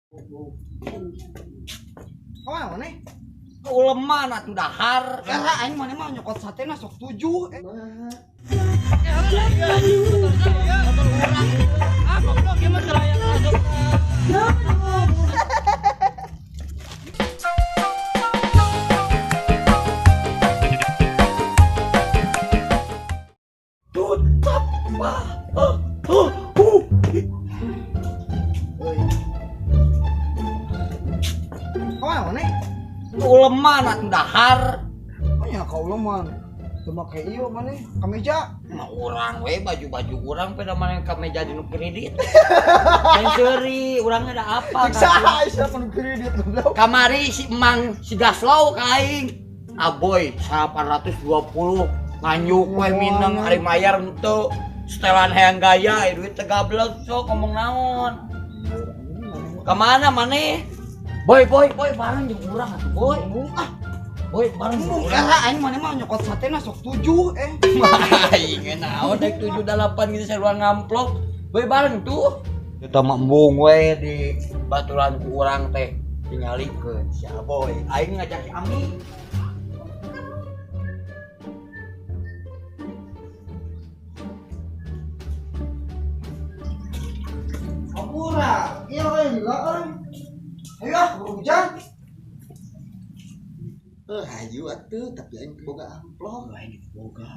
Kau mana? Kau lemah atuh dahar. Karena aing mana mah nyokot satena sok 7. Tutap wah. Kau mana? Kau lemah atuh dahar. Oh ya kau lemah. Cuma kayak iyo mana? Kemeja. Mah urang we baju-baju urang pada mana kameja di nu kredit. Lain seuri urang ada apa? Bisa penuh kredit goblok. Kamari si Emang si Gaslow ka aing. Aboy 820 nganyuk we mineng ari mayar henteu. Setelan hayang gaya duit teh gablek sok ngomong naon. Kemana maneh? Boy bareng jeung urang atuh boy. Boy bareng jeung urang. Karena aing mana mah nyokot satena sok 7 Aing naon daek 7 8 gitu sarua ngamplok. Boy bareng tuh. Kita mah embung we di baturan ku urang teh tingalikeun sia boy. Aing ngajak si Ami. Apura, iya we juga kan. Ayo, hujan. Hayu atuh tapi aing boga amplop. Aing boga.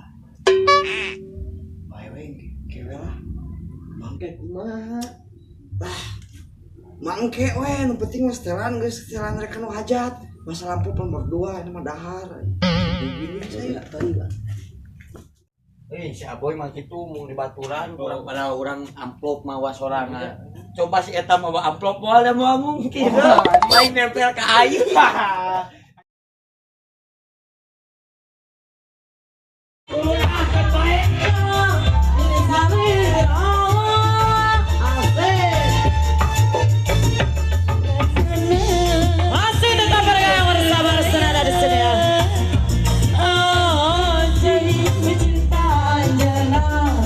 Bae we kewe lah. Mangke kumaha? Mangke we nu penting mah setelan geus setelan rek nu hajat. Masa lampu nomor 2 ini mah dahar. Gini saya tadi lah. Si Aboy mah kitu mung di baturan urang pada urang amplop mawa sorangan. Coba si eta mawa amplop moal da moal mungkin. Lain nempel ka aing. Masih tetap bergabung bersama Senada di sini ya. Oh, jadi pecinta jalan.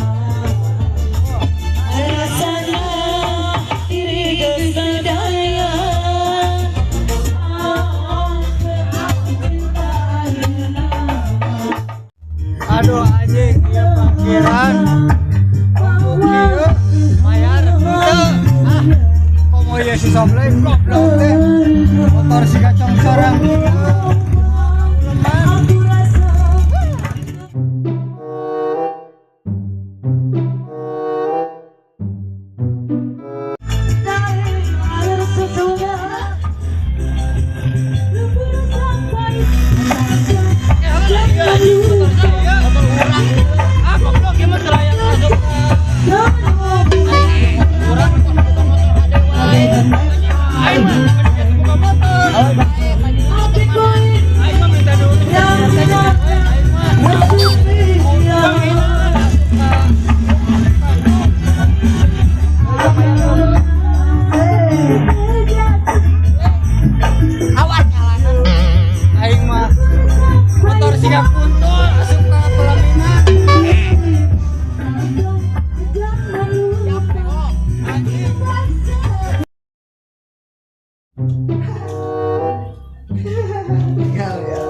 Rasanya diri kesadaya. Aduh anjing, ieu parkiran. Kieu mayar henteu. Komo ieu si Sobley goblok teh. Motor si kacang sorang. Aing mah motor siga kuntul asup ka pelaminan. Tinggal ya.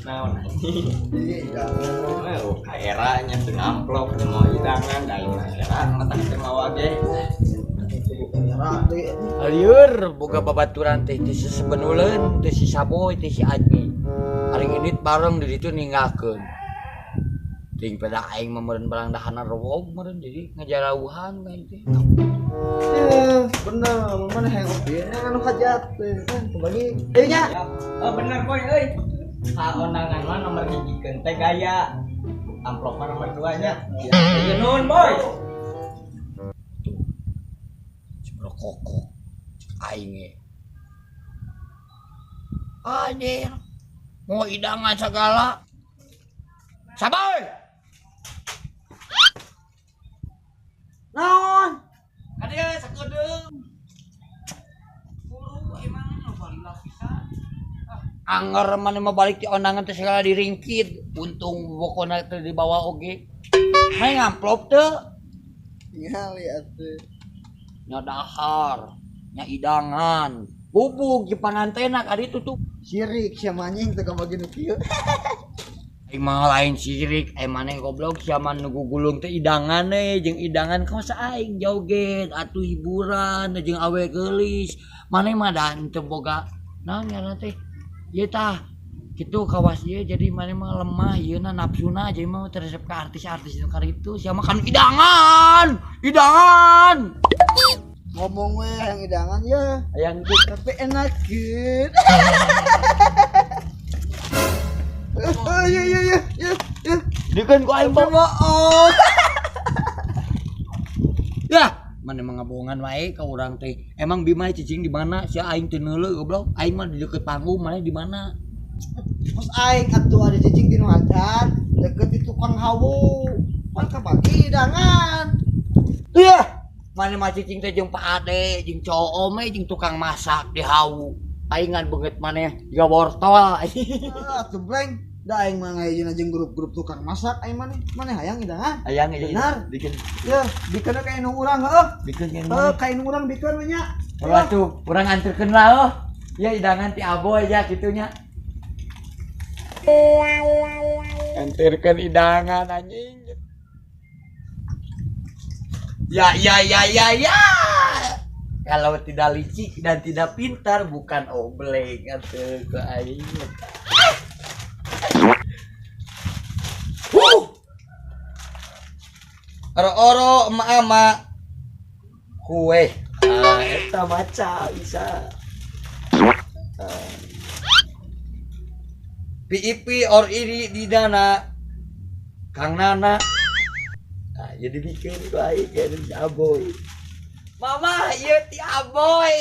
Naon anjing? Iya. Aeranya teu ngamplok teu mau hidangan da ieu serang mata teu mawa ge. Alieur boga babaturan teh teh si Sebenuleun, teh si Saboy, teh si Admi. Hari ini bareng di ditu ninggalkeun. Ting pada aing meureun barang dahana rewog meureun jadi ngajarauhan ka teh. Bener, mana yang oke anu hajat teh. Kembali. Deui nya. Oh bener boy euy. Saondangan mah nomor 1 teh gaya. Amplop mah nomor 2 nya. Ya nun boy. Koko aing ge. Anjir. Mau hidangan segala. Saboy. Naon? Kadeu sakedeung. Buru emang balik pisan. Anger mana mah balik ti ondangan teh segala diringkit. Untung pokona teh dibawa oge. Hai ngamplop teu. Tinggal ya teh. Nya dahar. nya idangan bubuk di pangantena kali itu tuh Sirik siapa anjing teu kabagi nu kieu. aing mah lain sirik maneh goblok siaman nu gugulung teh idangan jeung idangan kaos aing joget atuh hiburan jeung awe geulis maneh mah da teu boga naon ngaranna teh ieu tah kitu kawas ieu jadi maneh mah lemah ieu na nafsuna jadi mah teresep ka artis-artis nu karitu sia mah kan idangan Ngomong we yang idangan ya. yang Tapi enakeun. Ya. dikeun ku aing Bohong. ya mana emang ngabohongan wae ka urang teh emang Bima cicing di mana sia aing teu neuleuh goblok aing mah di deket panggung mana di mana Terus aing atuh ada cicing di nu hajat deket di tukang hawu. Pan kabagi idangan. iya mana mah cicing teh jeung Pak Ade jeung Coo Ome jeung tukang masak di hawu aingan beungeut maneh jiga wortol Atuh breng. Da aing mah ngayeuna jeung grup-grup tukang masak aing maneh hayang idangan. hayang aja Benar. bikin Ya, dikeun ka anu urang heuh. bikin yang Heuh, mana ka anu urang dikeun we nya. kalau tuh urang anterkeun lah oh ya idangan ti aboy aja kitunya anterkeun idangan anjing ya kalau tidak licik dan tidak pintar bukan obleng atuh ke aing oro emak-emak kue eta maca bisa PIP or iri di dana Kang Nana jadi bikin ku aing ke aboy mama ieu ti aboy